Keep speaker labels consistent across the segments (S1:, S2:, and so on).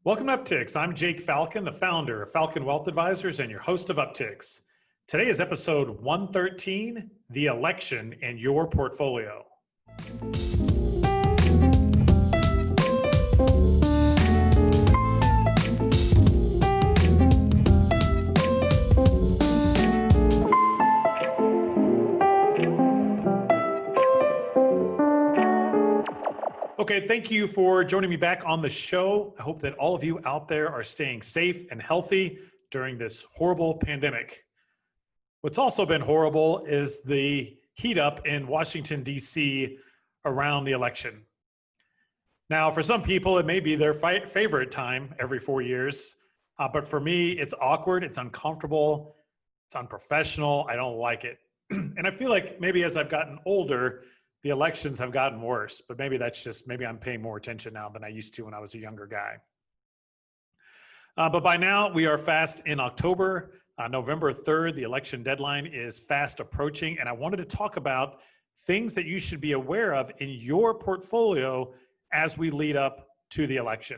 S1: Welcome to Upticks. I'm Jake Falcon, the founder of Falcon Wealth Advisors and your host of Upticks. Today is episode 113, The Election and Your Portfolio. Okay, thank you for joining me back on the show. I hope that all of you out there are staying safe and healthy during this horrible pandemic. What's also been horrible is the heat up in Washington, D.C. around the election. Now, for some people, it may be their favorite time every 4 years, but for me, it's awkward, it's uncomfortable, it's unprofessional, I don't like it. And I feel like maybe as I've gotten older, the elections have gotten worse, but maybe that's just, maybe I'm paying more attention now than I used to when I was a younger guy. But by now we are fast in October, November 3rd, the election deadline is fast approaching. And I wanted to talk about things that you should be aware of in your portfolio as we lead up to the election.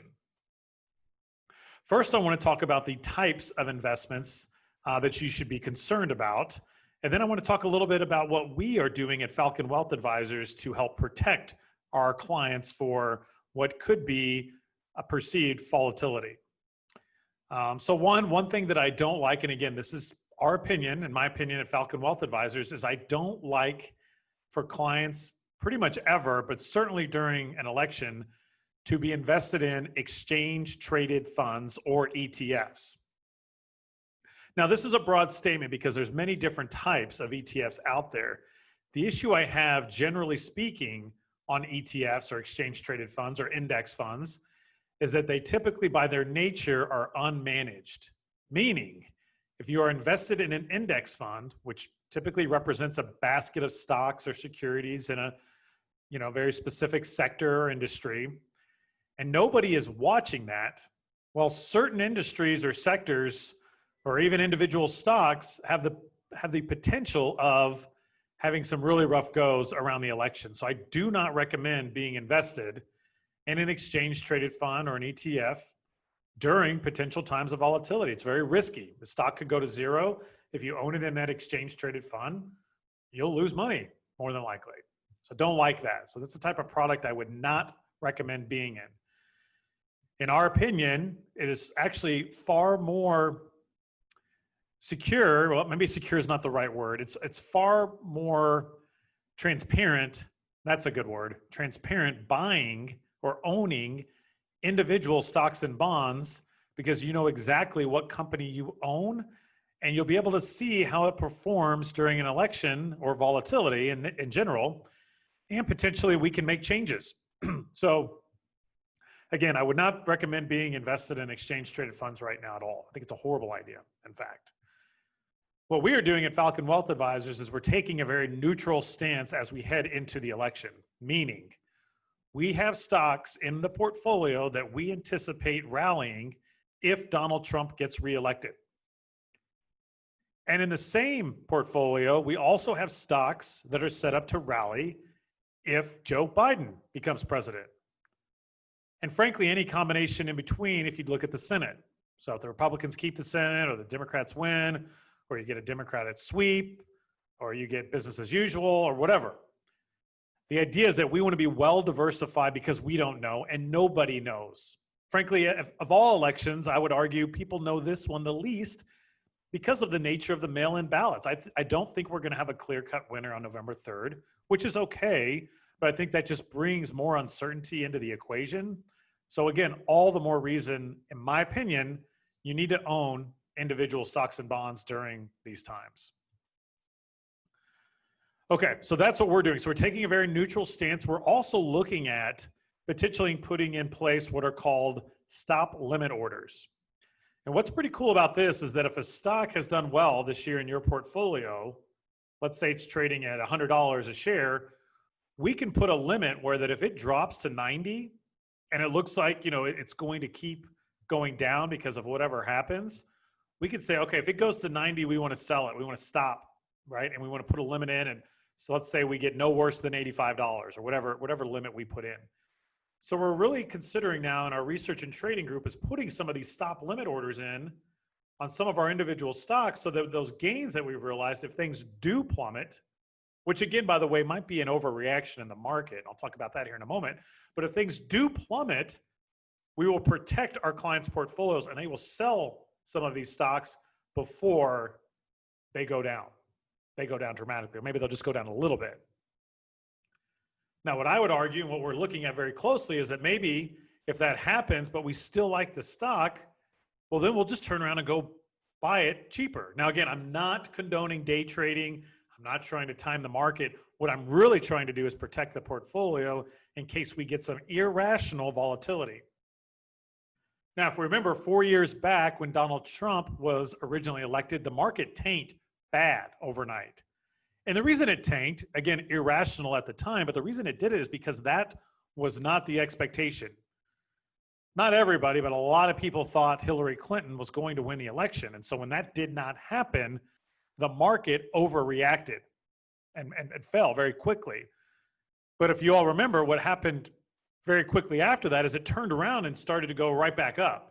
S1: First, I want to talk about the types of investments that you should be concerned about. And then I want to talk a little bit about what we are doing at Falcon Wealth Advisors to help protect our clients for what could be a perceived volatility. So one thing that I don't like, and again, this is our opinion, and my opinion at Falcon Wealth Advisors, is I don't like for clients pretty much ever, but certainly during an election, to be invested in exchange traded funds or ETFs. Now, this is a broad statement because there's many different types of ETFs out there. The issue I have, generally speaking, on ETFs or exchange traded funds or index funds is that they typically, by their nature, are unmanaged. Meaning, if you are invested in an index fund, which typically represents a basket of stocks or securities in a very specific sector or industry, and nobody is watching that, well, certain industries or sectors or even individual stocks have the potential of having some really rough goes around the election. So I do not recommend being invested in an exchange traded fund or an ETF during potential times of volatility. It's very risky. The stock could go to zero. If you own it in that exchange traded fund, you'll lose money more than likely. So don't like that. So that's the type of product I would not recommend being in. In our opinion, it is actually far more secure. Well, maybe secure is not the right word. It's far more transparent. That's a good word. Transparent buying or owning individual stocks and bonds, because you know exactly what company you own and you'll be able to see how it performs during an election or volatility in general, and potentially we can make changes. So again, I would not recommend being invested in exchange traded funds right now at all. I think it's a horrible idea, in fact. What we are doing at Falcon Wealth Advisors is we're taking a very neutral stance as we head into the election, meaning we have stocks in the portfolio that we anticipate rallying if Donald Trump gets reelected. And in the same portfolio, we also have stocks that are set up to rally if Joe Biden becomes president. And frankly, any combination in between if you look at the Senate. So if the Republicans keep the Senate or the Democrats win, or you get a Democratic sweep, or you get business as usual, or whatever. The idea is that we want to be well diversified because we don't know, and nobody knows. Frankly, of all elections, I would argue people know this one the least because of the nature of the mail-in ballots. I don't think we're going to have a clear-cut winner on November 3rd, which is okay, but I think that just brings more uncertainty into the equation. So again, all the more reason, in my opinion, you need to own individual stocks and bonds during these times. Okay, so that's what we're doing. So we're taking a very neutral stance. We're also looking at potentially putting in place what are called stop limit orders. And what's pretty cool about this is that if a stock has done well this year in your portfolio, let's say it's trading at $100 a share, we can put a limit where that if it drops to 90 and it looks like, it's going to keep going down because of whatever happens, we could say, okay, if it goes to 90, we want to sell it. We want to stop, right? And we want to put a limit in. And so let's say we get no worse than $85 or whatever limit we put in. So we're really considering now in our research and trading group is putting some of these stop limit orders in on some of our individual stocks so that those gains that we've realized, if things do plummet, which again, by the way, might be an overreaction in the market. I'll talk about that here in a moment. But if things do plummet, we will protect our clients' portfolios and they will sell some of these stocks before they go down. They go down dramatically, or maybe they'll just go down a little bit. Now, what I would argue and what we're looking at very closely is that maybe if that happens, but we still like the stock, well, then we'll just turn around and go buy it cheaper. Now, again, I'm not condoning day trading. I'm not trying to time the market. What I'm really trying to do is protect the portfolio in case we get some irrational volatility. Now, if we remember 4 years back when Donald Trump was originally elected, the market tanked bad overnight. And the reason it tanked, again, irrational at the time, but the reason it did it is because that was not the expectation. Not everybody, but a lot of people thought Hillary Clinton was going to win the election. And so when that did not happen, the market overreacted and fell very quickly. But if you all remember, what happened very quickly after that is it turned around and started to go right back up.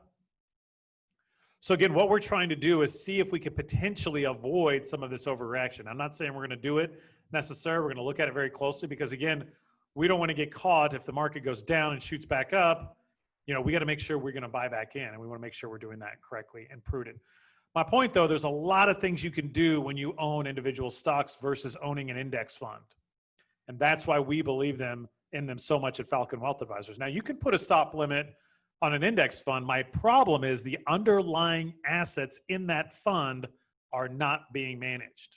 S1: So again, what we're trying to do is see if we could potentially avoid some of this overreaction. I'm not saying we're going to do it necessarily. We're going to look at it very closely because again, we don't want to get caught if the market goes down and shoots back up. You know, we got to make sure we're going to buy back in, and we want to make sure we're doing that correctly and prudent. My point though, there's a lot of things you can do when you own individual stocks versus owning an index fund. And that's why we believe in them so much at Falcon Wealth Advisors. Now you can put a stop limit on an index fund. My problem is the underlying assets in that fund are not being managed,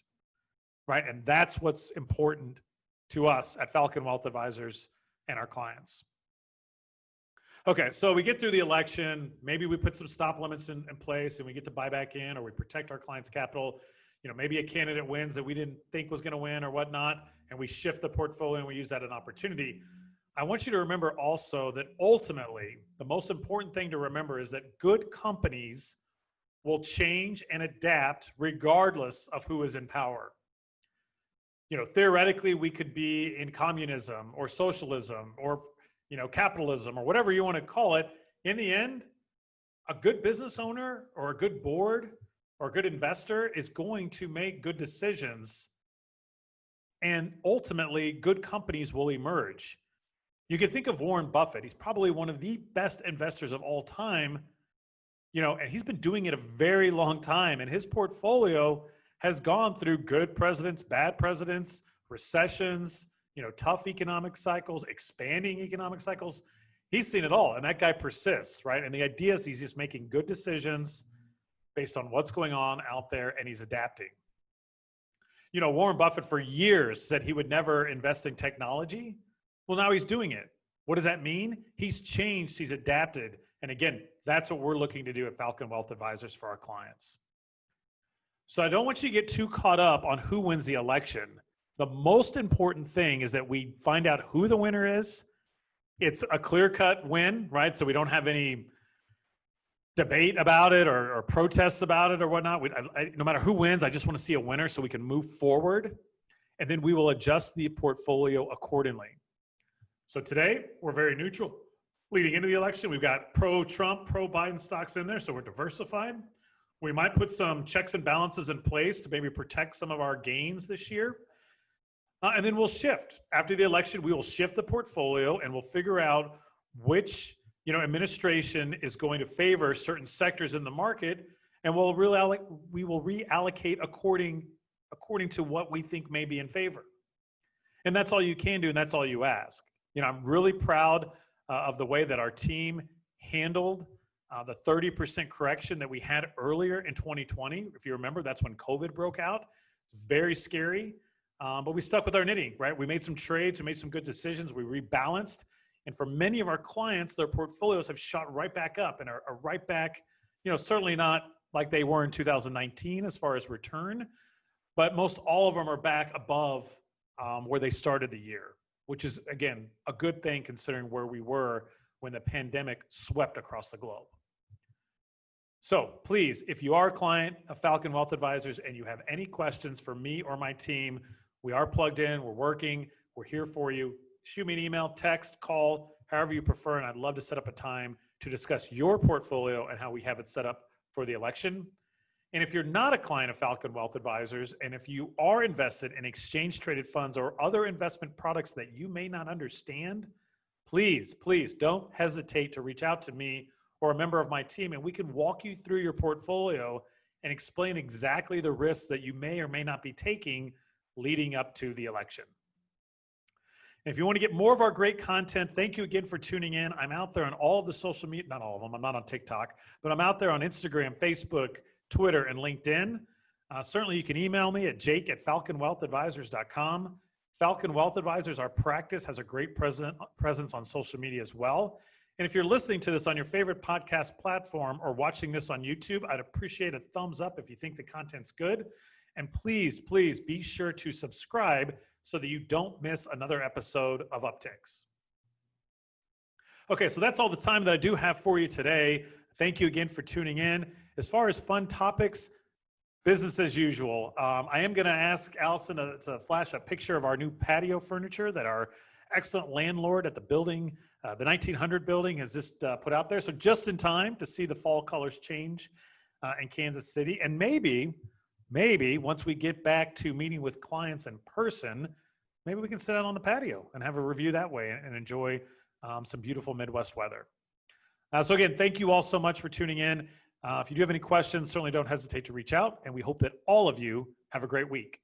S1: right? And that's what's important to us at Falcon Wealth Advisors and our clients. Okay, so we get through the election, maybe we put some stop limits in place and we get to buy back in, or we protect our clients' capital. You know, maybe a candidate wins that we didn't think was going to win or whatnot, and we shift the portfolio and we use that as an opportunity. I want you to remember also that ultimately, the most important thing to remember is that good companies will change and adapt regardless of who is in power. You know, theoretically, we could be in communism or socialism or, you know, capitalism or whatever you want to call it. In the end, a good business owner or a good board or a good investor is going to make good decisions, and ultimately good companies will emerge. You can think of Warren Buffett. He's probably one of the best investors of all time, you know, and he's been doing it a very long time, and his portfolio has gone through good presidents, bad presidents, recessions, you know, tough economic cycles, expanding economic cycles. He's seen it all, and that guy persists, right? And the idea is he's just making good decisions based on what's going on out there, and he's adapting. You know, Warren Buffett for years said he would never invest in technology. Well, now he's doing it. What does that mean? He's changed, he's adapted. And again, that's what we're looking to do at Falcon Wealth Advisors for our clients. So I don't want you to get too caught up on who wins the election. The most important thing is that we find out who the winner is. It's a clear-cut win, right? So we don't have any debate about it or protests about it or whatnot. No matter who wins, I just want to see a winner so we can move forward. And then we will adjust the portfolio accordingly. So today, we're very neutral. Leading into the election, we've got pro-Trump, pro-Biden stocks in there, so we're diversified. We might put some checks and balances in place to maybe protect some of our gains this year. And then we'll shift. After the election, we will shift the portfolio and we'll figure out which, you know, administration is going to favor certain sectors in the market, and we will reallocate according to what we think may be in favor. And that's all you can do, and that's all you ask. You know, I'm really proud of the way that our team handled the 30% correction that we had earlier in 2020. If you remember, that's when COVID broke out. It's very scary, but we stuck with our knitting, right? We made some trades, we made some good decisions, we rebalanced. And for many of our clients, their portfolios have shot right back up and are right back, you know, certainly not like they were in 2019 as far as return, but most all of them are back above where they started the year, which is, again, a good thing considering where we were when the pandemic swept across the globe. So please, if you are a client of Falcon Wealth Advisors and you have any questions for me or my team, we are plugged in, we're working, we're here for you. Shoot me an email, text, call, however you prefer. And I'd love to set up a time to discuss your portfolio and how we have it set up for the election. And if you're not a client of Falcon Wealth Advisors, and if you are invested in exchange traded funds or other investment products that you may not understand, please don't hesitate to reach out to me or a member of my team, and we can walk you through your portfolio and explain exactly the risks that you may or may not be taking leading up to the election. If you want to get more of our great content, thank you again for tuning in. I'm out there on all of the social media, not all of them, I'm not on TikTok, but I'm out there on Instagram, Facebook, Twitter, and LinkedIn. Certainly you can email me at jake@falconwealthadvisors.com. Falcon Wealth Advisors, our practice, has a great presence on social media as well. And if you're listening to this on your favorite podcast platform or watching this on YouTube, I'd appreciate a thumbs up if you think the content's good. And please be sure to subscribe so that you don't miss another episode of Upticks. Okay, so that's all the time that I do have for you today. Thank you again for tuning in. As far as fun topics, business as usual. I am going to ask Allison to flash a picture of our new patio furniture that our excellent landlord at the building, the 1900 building, has just put out there. So just in time to see the fall colors change in Kansas City. And maybe once we get back to meeting with clients in person, maybe we can sit out on the patio and have a review that way and enjoy some beautiful Midwest weather. So again, thank you all so much for tuning in. If you do have any questions, certainly don't hesitate to reach out, and we hope that all of you have a great week.